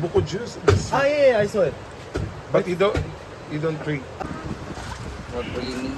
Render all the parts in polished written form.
Buko juice. Ah, yeah, I saw it. But you don't drink. Not really.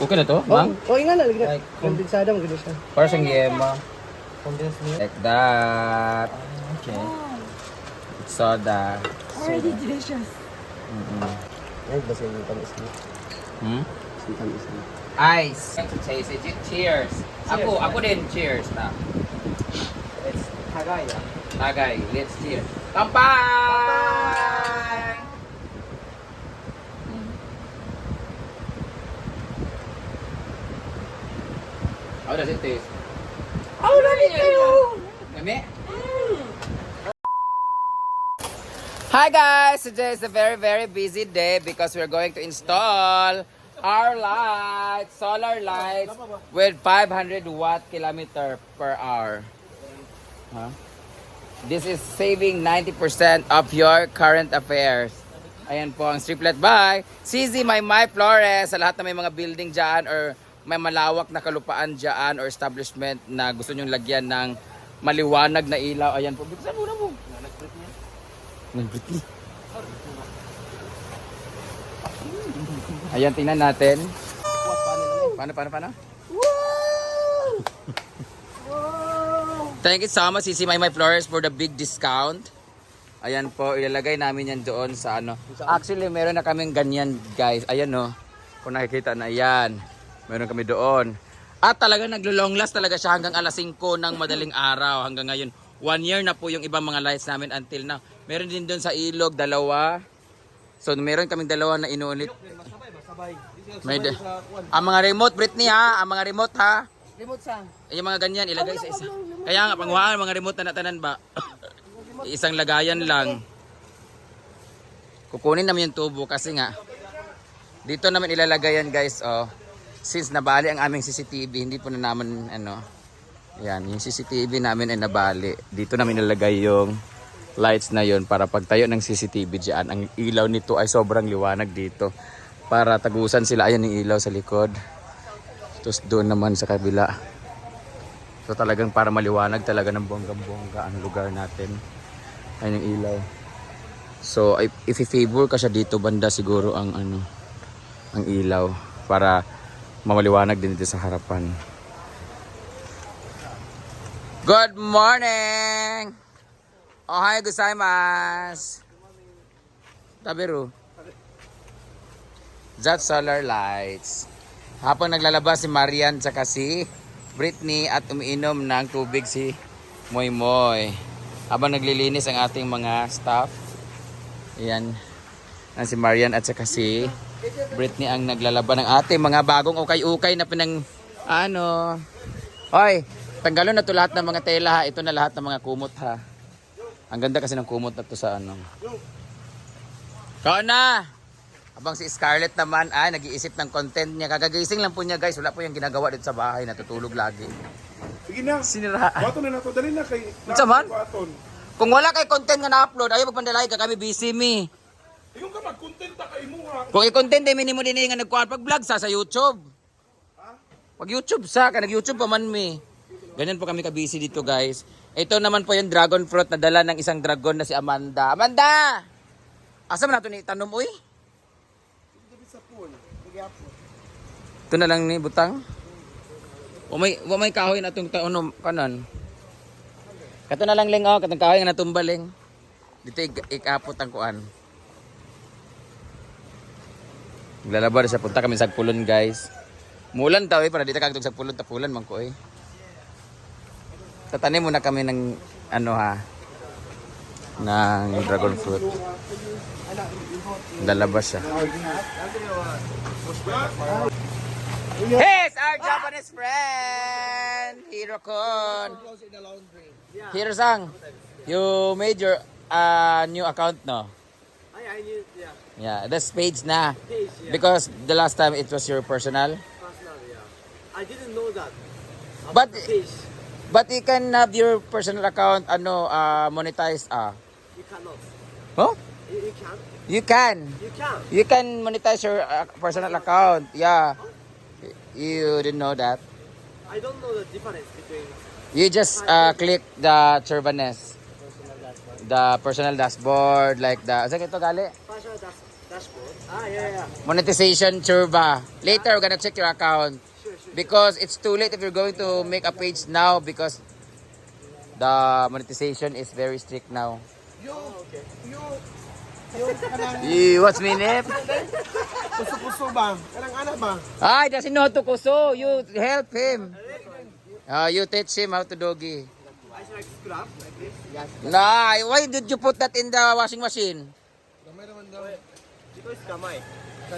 Okay na to, ma'am? Okay nga na. Like, Kondensada mo, ganun siya. Para sa yema. Condensed milk. Like that. Okay. It's soda. Already delicious. Ay, basta yung tamis mo. Hmm? Yung tamis mo. Ice. Cheers. Ako din, cheers na. It's Hagaya. Tagay, let's cheers. Kampay! How does it taste? Oh, really kayo? Lami? Hi guys! Today is a very busy day because we're going to install our lights, solar lights with 500 watt kilometer per hour. Huh? This is saving 90% of your current affairs. Ayan po ang striplet by CZ My Flores sa lahat na may mga building dyan or may malawak na kalupaan dyan or establishment na gusto nyong lagyan ng maliwanag na ilaw. Ayan po. Buksan muna mo. Nag-Britney. Ayan, tingnan natin. Paano? Thank you so much, CC My Flores, for the big discount. Ayan po, ilalagay namin yan doon sa ano. Actually, meron na kaming ganyan, guys. Ayan no. Kung nakikita na yan. Meron kami doon. At talaga naglo-long last talaga siya hanggang alas 5 ng madaling araw. Hanggang ngayon, 1 year na po yung ibang mga lights namin until now. Meron din doon sa ilog, 2. So, meron kaming 2 na inulit. May ang mga remote, Britney ha. Ang mga remote ha. Remote saan? Yung mga ganyan, ilagay sa isa. Kaya nga, panghuhaan, mga remote na natanan ba? Isang lagayan lang. Kukunin namin yung tubo kasi nga, dito namin ilalagay yan guys, oh. Since nabali ang aming CCTV, hindi po na naman, ano, yan, yung CCTV namin ay nabali. Dito namin ilalagay yung lights na yon para pagtayo ng CCTV dyan. Ang ilaw nito ay sobrang liwanag dito. Para tagusan sila, ayan yung ilaw sa likod. Tapos doon naman sa kabila. So talagang para maliwanag talaga ng bonggang-bongga ang lugar natin. Ayun yung ilaw. So if i-favor ka siya dito banda siguro ang ano ang ilaw para maliwanag din dito sa harapan. Good morning. Ohayo gozaimasu. Taberu. Jet solar lights. Habang naglalabas si Marian at si Britney at umiinom ng tubig si Moy Moy. Habang naglilinis ang ating mga staff. Ayan. Si Marian at saka si Britney ang naglalaban ng ating mga bagong ukay-ukay na pinang ano. Hoy, tanggalon na to lahat ng mga tela ha. Ito na lahat ng mga kumot ha. Ang ganda kasi ng kumot na to sa ano. Kaon na! Habang si Scarlett naman ay nag-iisip ng content niya. Kagagising lang po niya guys. Wala po yung ginagawa dito sa bahay. Natutulog lagi. Sige na. Siniraan. Baton na nato. Dali na kay... Unsa man? Baton. Kung wala kay content nga na-upload, ayaw magpandalay ka kami busy mi. Yung ka mag-content ta kay mo ha. Kung i-content ay minimo din nga nagkuhan pag vlog sa YouTube. Pag YouTube sa, nag-YouTube pa man mi. Ganyan po kami ka-busy dito guys. Ito naman po yung dragon fruit na dala ng isang dragon na si Amanda. Amanda! Asa man nato ni tanom uy? Ito na lang ni butang. O may kahoy na itong taon kanan. Kato na lang ling oh, katong kahoy nga natumbaling. Dito ikapot ang kuan. Naglalabar siya, punta kami sa Pulon guys. Mulan daw para dito kagtog sa Pulon, tapulan man ko eh. Tatanim muna kami ng ano ha, ng dragon fruit. Lalabas siya. Here's our Japanese friend, Hiro-kun. Hiro-san, you made your new account, no? I knew, yeah. Yeah, that's page na. Page, yeah. Because the last time it was your personal. Personal, yeah. I didn't know that. But Page. but you can have your personal account monetized You cannot. Huh? You can. You can. You can. You can monetize your personal account. Yeah. You didn't know that. I don't know the difference between You just click the Churvanes. The personal dashboard, like the... Saan ito gali? Partial dashboard. Ah, yeah. Monetization Churva. Later, we're gonna check your account. Sure. Because it's too late if you're going to make a page now because the monetization is very strict now. Okay. What's my name? Puso ba? Kanang anak ba? Ay, doesn't know how to kuso. You help him. You teach him how to doggy. I should like scrub like this. Yes. Nah, why did you put that in the washing machine? Because kamay.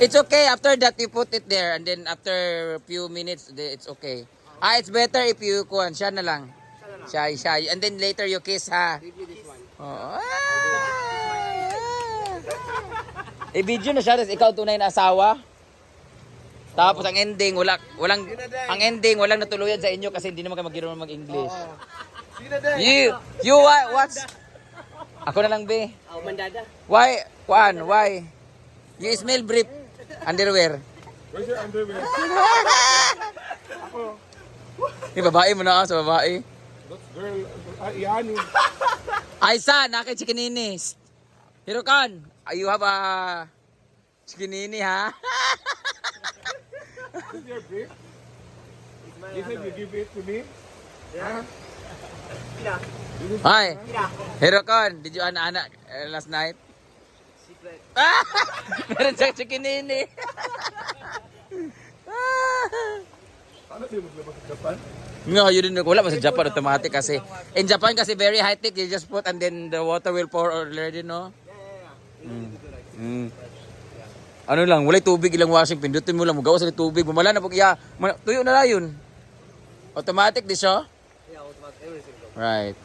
It's okay. After that, you put it there. And then after a few minutes, it's okay. It's better if you kuhan. Siya na lang. Siya. And then later you kiss, ha? Give me this one. Oh. I-video na siya, tapos ikaw tunay na asawa. Tapos ang ending, walang natuluyan sa inyo kasi hindi naman kayo mag-irunong mag-English. You what? Ako na lang, be. Oh, mandada. Why? Why? You smell brief underwear. Where's your underwear? Yung babae mo na sa babae. Girl, yan. Aisa, nakay chikininis. Hirokan, you have a chikinini, ha? This is your brief? You said you give it to me? Yeah. Yeah. Hi, Yeah. Hirokan, did you anak last night? Secret. Meron siyang chikinini. Ano di maglabas sa Japan? No, you didn't. Wala pa sa Japan automatic kasi. In Japan kasi very high tech. You just put and then the water will pour already, no? Ano lang, walay tubig ilang washing. Pindutin mo lang, magawa sa tubig. Bumala na pag iya. Tuyo na lang yun. Automatic di siya? Yeah, automatic everything. Right.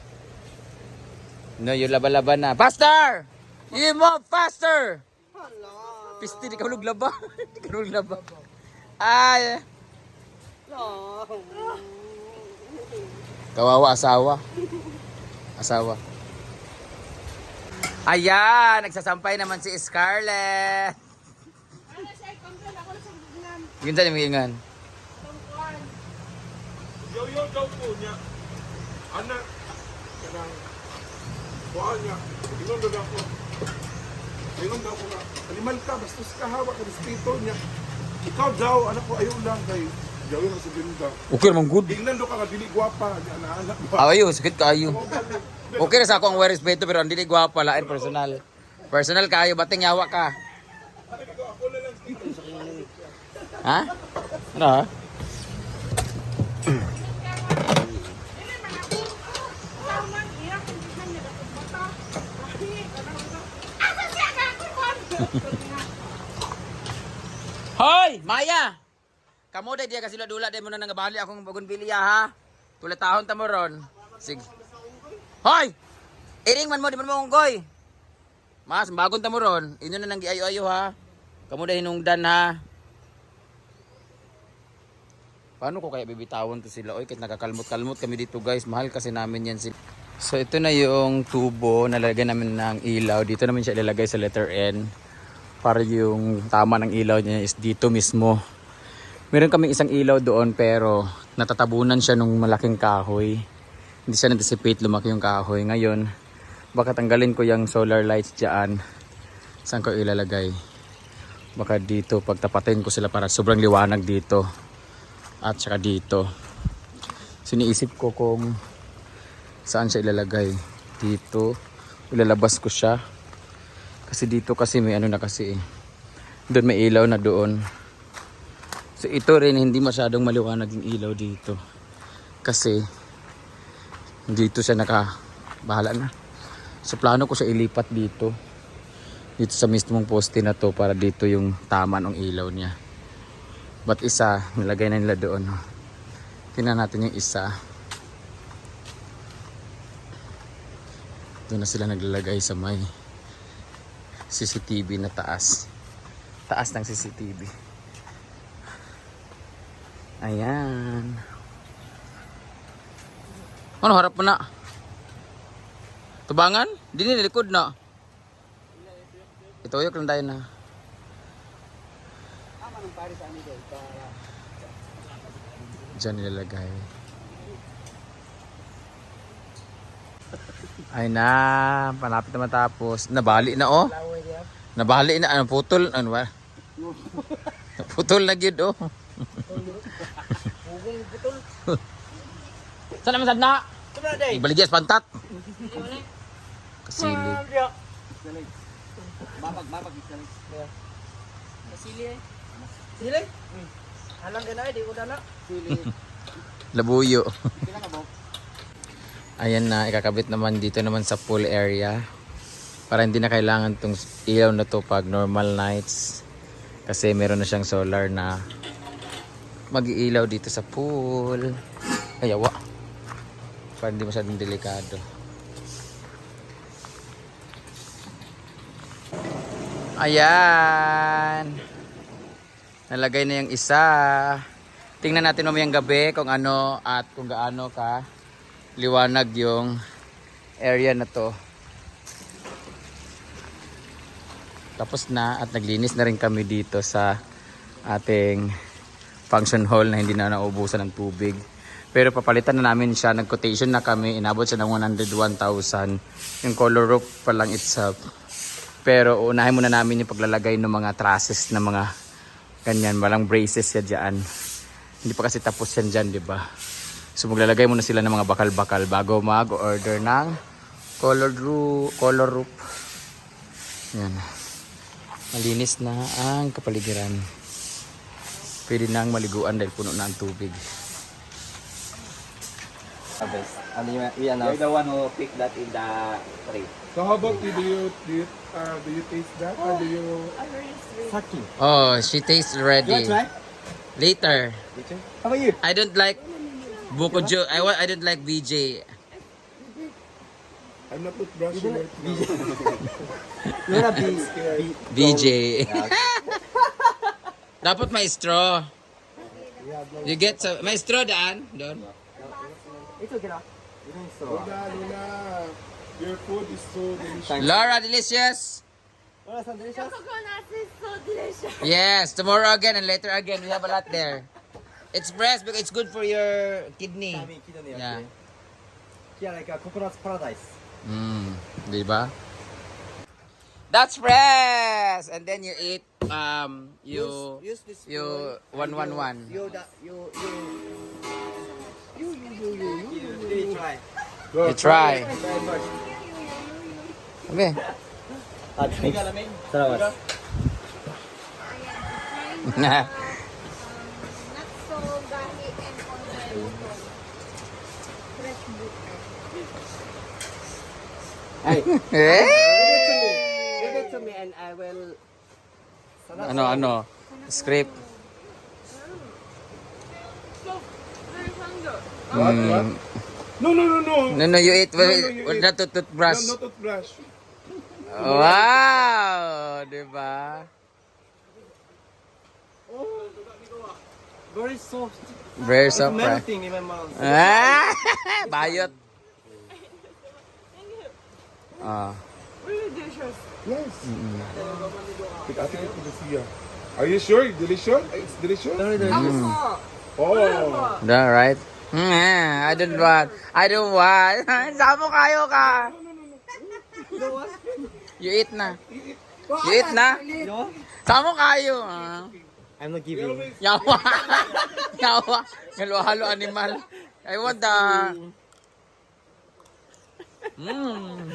No, yung laba-laba na. Faster! You move faster! Hello. Pisti, di ka hulog laba. Di ka hulog laba. Ay. No. Kawawa asawa. Ayan, nagsasampay naman si Scarlett. Yun saan yung ingan? Yo daw po niya. Anak. Kanang buwan niya. Ingon daw ako. Ingon daw ko na. Animal ka, bastos ka, hawak ka, respeto niya. Ikaw daw, anak ko, ayaw lang kay gawin ang sabihin daw. Okay naman good. Tingnan daw ka dili gwapa, niya anak ba? Ayo, sakit kayo. Okay na sa ako ang wear respeto pero hindi gwapa lain personal. Personal kayo, bating yawa ka. Ha? Ano ha? Hoy, Maya! Kamu day dia kasi dula day mo na nangabali akong bagonbilya ha. Tulatahon ta mo ron. Sige. Hoy! Iring man mo di man mo unggoy. Mas bagon ta mo ron. Inyo na nang giayo-ayo ha. Kamu day hinungdan ha. Paano ko kaya bibitawan to sila? Oy, kahit nakakalmot-kalmot kami dito guys. Mahal kasi namin yan sila. So ito na yung tubo na lalagyan namin ng ilaw. Dito namin siya ilalagay sa letter N. Para yung tama ng ilaw niya is dito mismo. Meron kaming isang ilaw doon pero natatabunan siya nung malaking kahoy. Hindi siya na-dissipate, lumaki yung kahoy. Ngayon, baka tanggalin ko yung solar lights dyan. Saan ko ilalagay? Baka dito, pagtapatin ko sila para sobrang liwanag dito. At saka dito. Siniisip ko kung saan siya ilalagay. Dito. Ilalabas ko siya. Kasi dito kasi may ano na kasi eh. Doon may ilaw na doon. So ito rin hindi masyadong maliwanag yung ilaw dito. Kasi dito siya bahala na. So plano ko siya ilipat dito. Dito sa mismong poste na to para dito yung tama ng ilaw niya. But isa, nilagay na nila doon. Tingnan natin yung isa. Doon na sila naglalagay sa may CCTV na taas. Taas ng CCTV. Ayan. Ano harap mo na? Tubangan? Di nilikod na. Ituyok lang tayo na. Diyan nilalagay. Ay na, palapit na matapos. Nabali na oh. Nabali na, ano, putol, ano ba? Putol na gid oh. Saan naman sad na? Ibaligyan sa pantat. Kasili. Babag. Sili. Sili? Alam ka na, di ko na. Sili. Labuyo. Kailan ka ba? Ayan na, ikakabit naman dito naman sa pool area. Para hindi na kailangan tong ilaw na to pag normal nights. Kasi meron na siyang solar na mag-iilaw dito sa pool. Ay, awa. Para hindi masyadong delikado. Ayan. Nalagay na yung isa. Tingnan natin mamayang gabi kung ano at kung gaano ka liwanag yung area na to. Tapos na at naglinis na rin kami dito sa ating function hall na hindi na naubusan ng tubig. Pero papalitan na namin siya. Nag-quotation na kami. Inabot siya ng 101,000. Yung color roof pa lang itself. Pero unahin muna namin yung paglalagay ng mga trusses na mga ganyan. Walang braces siya dyan. Hindi pa kasi tapos yan dyan, di ba? So maglalagay muna sila ng mga bakal-bakal bago mag-order ng color roof. Yan. Malinis na ang kapaligiran. Pwede nang maliguan dahil puno na ang tubig. And we are the one who picked that in the tree. So how about you? Do you taste that? Or do you... Saki. Oh, she tastes ready. Try? Later. How about you? I don't like Bukojo. I don't like BJ. I'm not toothbrushing right now. You're a bee. BJ. Dapat may straw. You get some, may straw daan? Doon. It's okay na. Luna, your food is so delicious. Laura, delicious? Wala sa delicious? Coconut is so delicious. Yes, tomorrow again and later again. We have a lot there. It's breast because it's good for your kidney. Yeah. Yeah, like a coconut paradise. Di ba? That's breast. And then you eat Use this. you 111. You try. You try. Okay. Salamat. Not so gahi and also fresh butter. Hey, Eh? give it to me and I will. Ano? Script. What? No. No, you eat No, you with eat. not toothbrush. No, not toothbrush. Wow! Diba? Very soft. Very soft. Right? Melting in my mouth. Ah! Bayot. Ah. Really delicious. Yes. I think it is here. Are you sure? Delicious? It's delicious? Oh. That right? I don't want. Saan mo kayo ka? You eat na. You eat na? Saan mo kayo? I'm not giving. Yawa. Yawa. Halo-halo animal. I want the... Yun.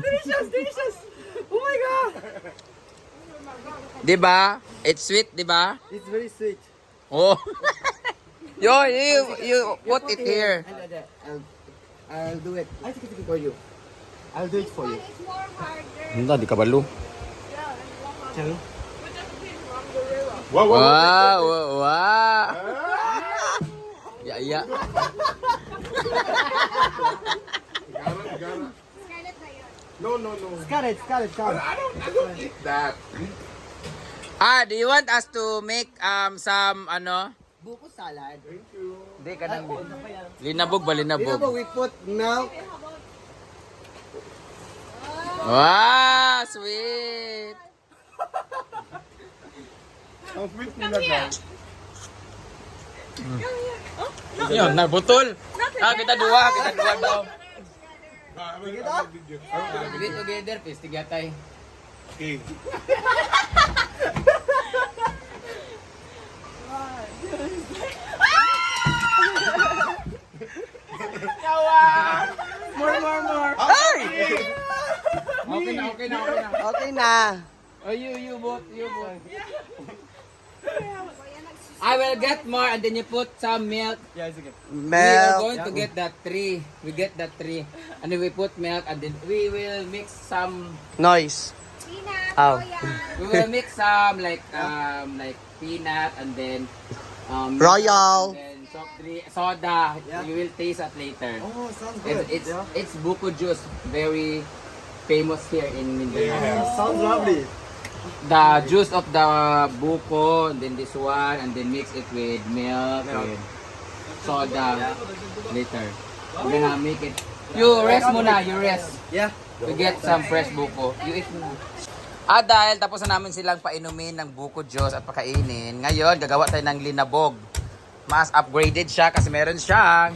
Delicious. Oh my god. Diba? It's sweet, diba? It's very sweet. Oh. You put it here. I'll do it for you. I'll do it for you. It's more harder. Hindi, di kabalo. Tell me. Wow. Wow. Ya. Gara. No. Scarlet. I don't eat that. Do you want us to make some Buko salad. Thank you. Hindi ka nang linabog ba You know linabog? what we put milk? Wow, sweet. Ang sweet nila guys. Yun, nabutol. Kita dua daw. Sige to? We together, please, tigatay. Okay. More. Ay! Okay na. Okay na. Oh, you both. I will get more and then you put some milk. Yeah, sige. We are Milk. going to get that three. We get that three. And then we put milk and then we will mix some. Noise. Peanut, Ow. royal. We will mix some like peanut and then Royal. and then soda. Yeah. You will taste it later. Oh, sounds It's buko juice, very famous here in Mindanao. Yeah. Sounds lovely. The juice of the buko, and then this one, and then mix it with milk, with soda later. We're gonna make it. You rest muna, you rest. Yeah. We get some fresh buko. You eat muna. Dahil tapos na namin silang painumin ng buko juice at pakainin, ngayon gagawa tayo ng linabog. Mas upgraded siya kasi meron siyang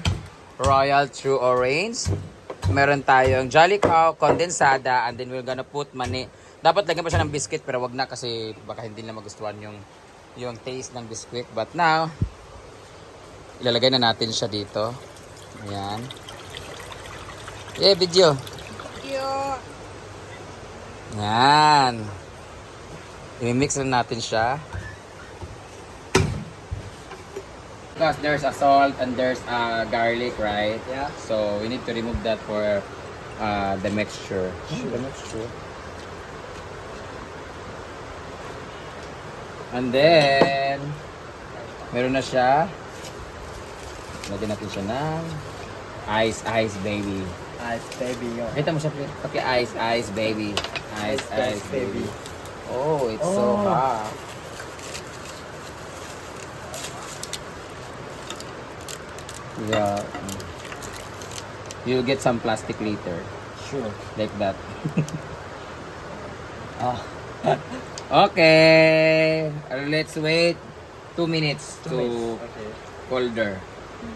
Royal True Orange. Meron tayong Jolly Cow, kondensada, and then we're gonna put mani. Dapat lagyan pa siya ng biscuit pero wag na kasi baka hindi na magustuhan yung taste ng biscuit. But now, ilalagay na natin siya dito. Ayan. Yeah, video. Ayan. I-mix na natin siya. Because there's a salt and there's a garlic, right? Yeah. So we need to remove that for the mixture. The mixture. And then, meron na siya. Lagyan natin siya ng ice baby. Ice baby. Kita mo siya, ice baby. Ice baby. Oh, it's so Oh. hot. Yeah. You'll get some plastic later. Sure. Like that. Ah. Okay. Let's wait 2 minutes to Okay. colder.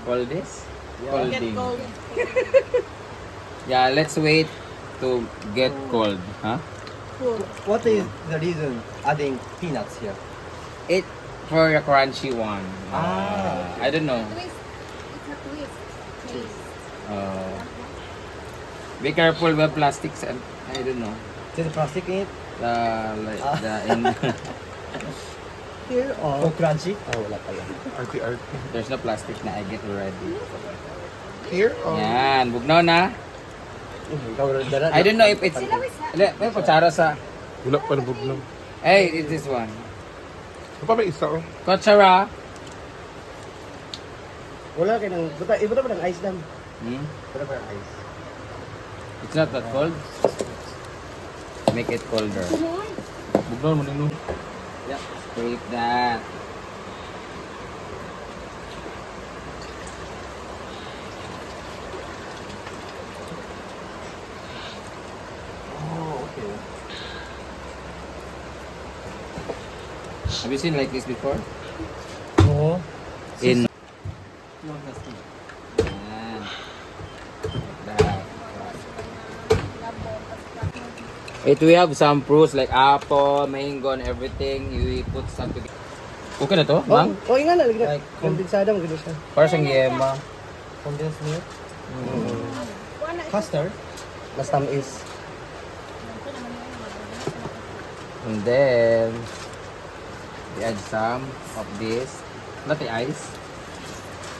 Cold this? Yeah. Colding. Yeah, let's wait to get cold. Huh? What is the reason adding peanuts here? It for a crunchy one. Ah, I don't know. Twist. It's a twist. Taste. Be careful with plastics and I don't know. There's plastic in it? Here or? Oh, crunchy? Oh, wala pala. Arte. There's no plastic na I get already. Here? Yan, bugnaw na. I don't know if it's may kutsara sa. Wala pa na bugnaw. Hey, it's this one. Ano pa may isa oh? Kutsara. Wala kayo ng... Iba na ba ng ice dam? Hmm? Iba na ba ng ice? It's not that cold. Make it colder. Bugnaw mo nino. Yeah. Scrape that. Oh, okay. Have you seen like this before? Oo. In No, that's not. Yan. That. It we have some fruits like apple, mango, and everything. You put some together. Okay na to, Oh, ma'am? okay nga na. Like, kondensada mo gano'n siya. Para siyang yema. Condensed milk. Custard. Last time is... And then we add some of this. Not the ice.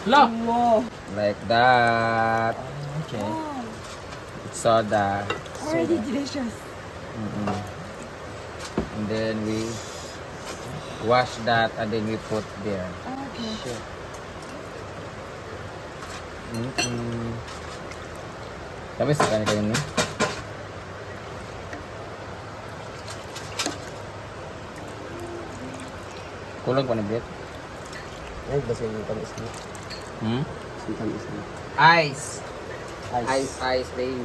Look! Like that. Okay. It's soda. Already delicious. Mm-mm. And then we wash that and then we put there. Okay. Tapos kaya kayo no? Kulang pa na bit. Ay, basta yung tamis mo. Hmm? Yung tamis mo. Ice. Ice baby.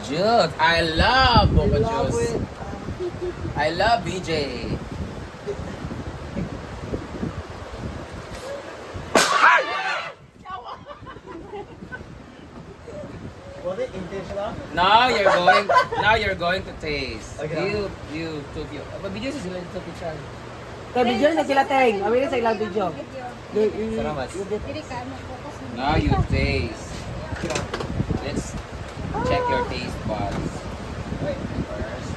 Juice. I love boba juice. I love BJ. What Now you're going to taste. Okay. You took your. Video sila ito picture. Kaya video na sila, Teng. Awin sa ilang video. Salamat. Dili ka mo focus mo. Now you taste. Let's check your taste buds. First.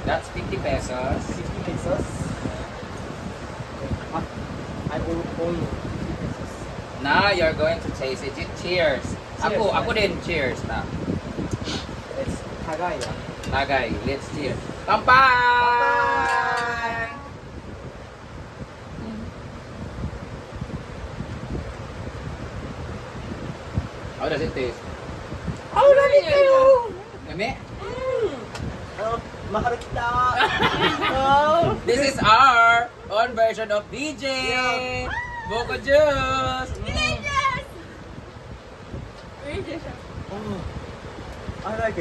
That's 50 pesos. 50 pesos. I own Now you're going to taste it. Cheers. Ako din cheers na. It's Tagay. Tagay, let's cheers. Kampai! How does it taste? How does it feel? Yummy? Makarita. This is our own version of DJ. Boko juice. Delicious! Delicious. I like it.